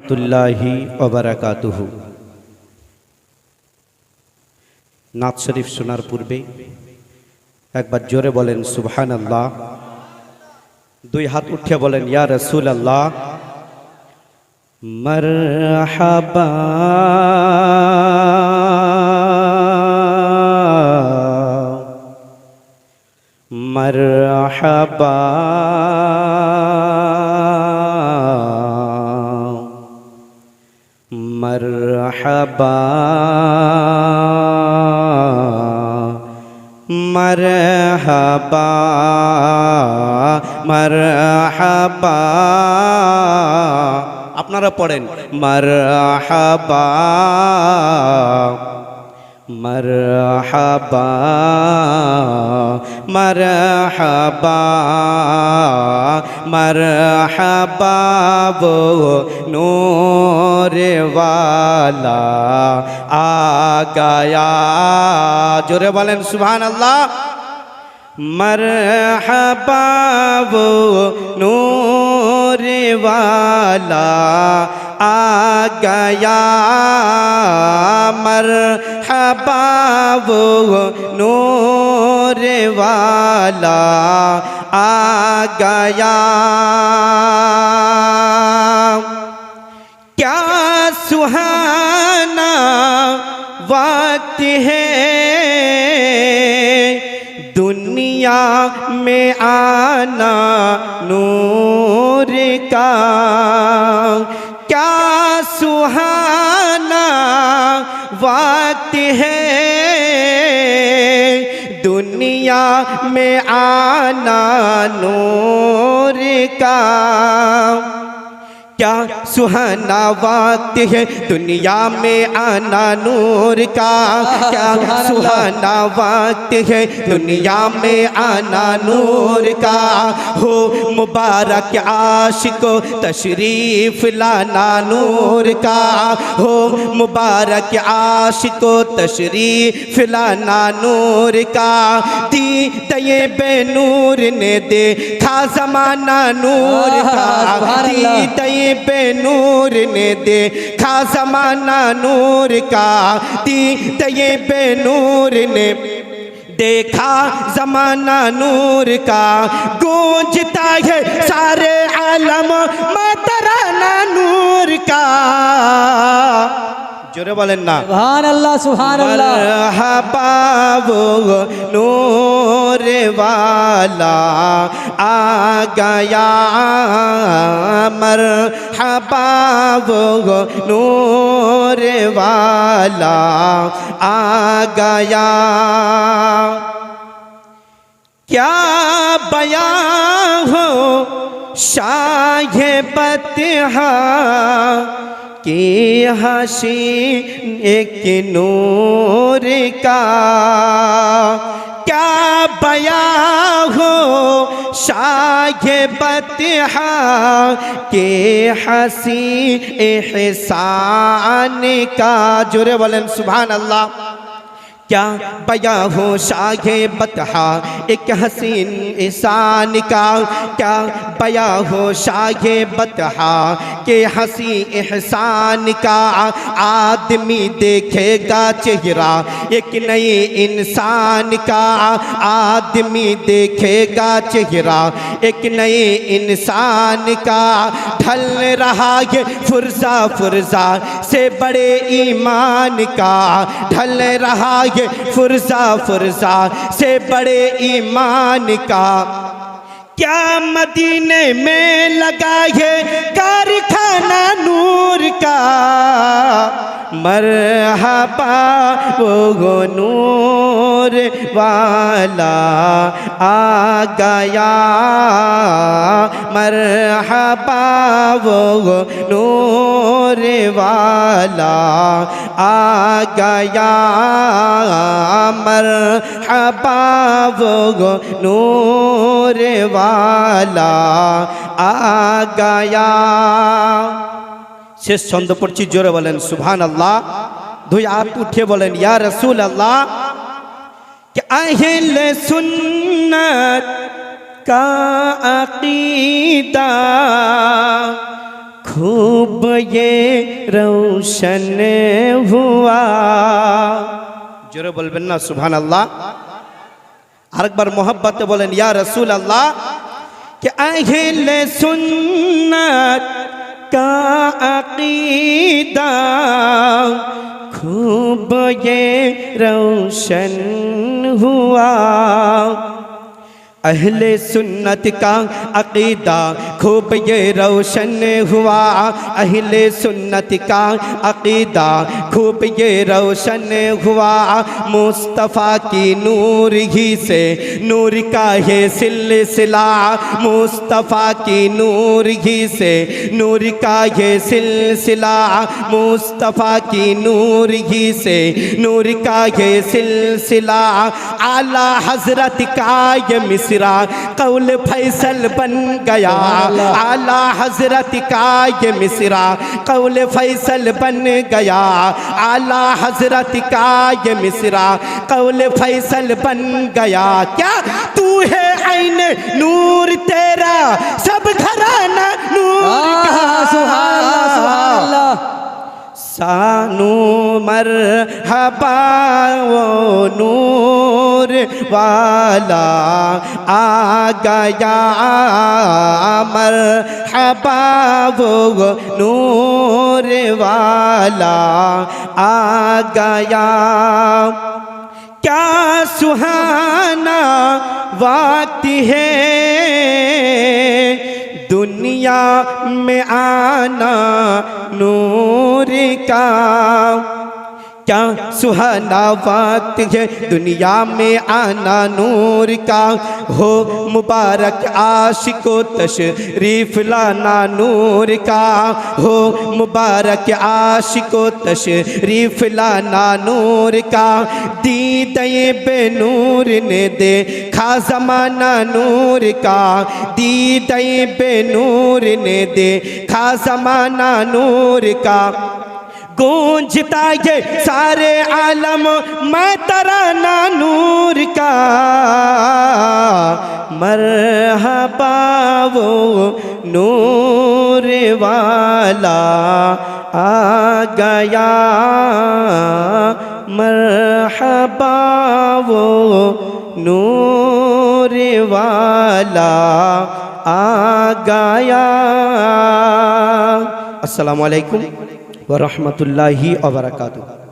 रहमतुल्लाहि व बाराकातुहु। नात शरीफ शोनार पूर्वे एक बार जोरे बोलें सुबहानाल्लाह। दुई हाथ उठे बोलें या रसूल अल्लाह मरहबा मरहबा मरहबा मरहबा मरहबा। আপনারা পড়েন मरहबा मरहबा मरहबा मरहबा वो नूर वाला आ गया। जोरे बोलें सुभान अल्लाह। मरहबा वो नूर वाला आ गया। मरहबा वो नूर वाला आ गया। क्या सुहाना वक्त है दुनिया में आना नूर का। क्या सुहाना वक्त है दुनिया में आना नूर का। क्या सुहाना वक्त है दुनिया में आना नूर का। क्या सुहाना वक्त है दुनिया में आना नूर का। हो मुबारक आशिको तशरीफ लाना नूर का। हो मुबारक आशिको तशरीफ लाना नूर का। दी दये बेनूर ने देखा ज़माना नूर का। दी दये बेनूर ने देखा ज़माना नूर का। दी दये बेनूर ने देखा ज़माना नूर का। गूंजता है सारे आलम में तराना नूर का। जोरे बोलें ना सुभान अल्लाह सुभान अल्लाह। मरहबा वो नूर वाला आ गया। मरहबा वो नूर वाला आ गया। क्या बयां हो शाहे बतहा कि हसीन एक नूर का। क्या बयां हो शाहे बतहा के हसी एहसान का। जोरे बोलें सुभान अल्लाह। क्या बयां हो शाहे बतहा एक हसीन एहसान का। क्या बयां हो शाहे बतहा के हसी एहसान का। आदमी देखेगा चेहरा एक नए इंसान का। आदमी देखेगा चेहरा एक नए इंसान का। ढल रहा है फुर्जा फुर्जा से बड़े ईमान का। ढल रहा फुर्जा फुर्जा से बड़े ईमान का। क्या मदीने में लगा है कारखाना नूर का। मरहबा वो नूर वाला आ गया। मरहबा वो नूर वाला आ गया। मरहबा वो नूर वाला आ गया। शेष छंद पढ़ছি जोरे बोलें सुभान अल्लाह। दुई हाथ उठे बोलें या रसूल अल्लाह। कि अहले सुन्नत का अकीदा खूब ये रोशन हुआ। जोरे बोलबेन ना सुबहानाल्लाह। आरेकबार मोहब्बते बोलेन या रसूल अल्लाह कि अहले सुन्नत का अकीदा खूब ये रोशन हुआ। अहले सुन्नत का अकीदा खूब ये रोशन हुआ। अहले सुन्नत का अकीदा खूब ये रोशन हुआ। मुस्तफ़ा की नूर ही से नूर का है सिलसिला। मुस्तफ़ा की नूर ही से नूर का है सिलसिला। मुस्तफ़ा की नूर ही से नूर का है सिलसिला। आला हजरत का ये मिसरा कौल फैसल बन गया। आला हजरत का ये मिसरा कौल फैसल बन गया। आला हजरत का ये मिसरा कौल फैसल बन गया। क्या तू है ऐन नूर तेरा सब घराना नूर का। सुभान अल्लाह, सुभान अल्लाह। सानू मरहबा वो नूर वाला आ गया। मरहबा वो नूर वाला आ गया। क्या सुहाना वक्त है दुनिया में आना नूर का। क्या सुहाना वक्त है दुनिया में आना नूर का। हो मुबारक आशिको तशरीफ लाना नूर का। हो मुबारक आशिको तशरीफ लाना नूर का। दीदे बेनूर ने देखा ज़माना नूर का। दीदे बेनूर ने देखा ज़माना नूर का। गूंजता ये सारे आलम मैं तराना नूर का। मरहबा वो नूर वाला आ गया। मरहबा वो नूर वाला आ गया। अस्सलामु अलैकुम व रहमतुल्लाहि व बरकातुहू।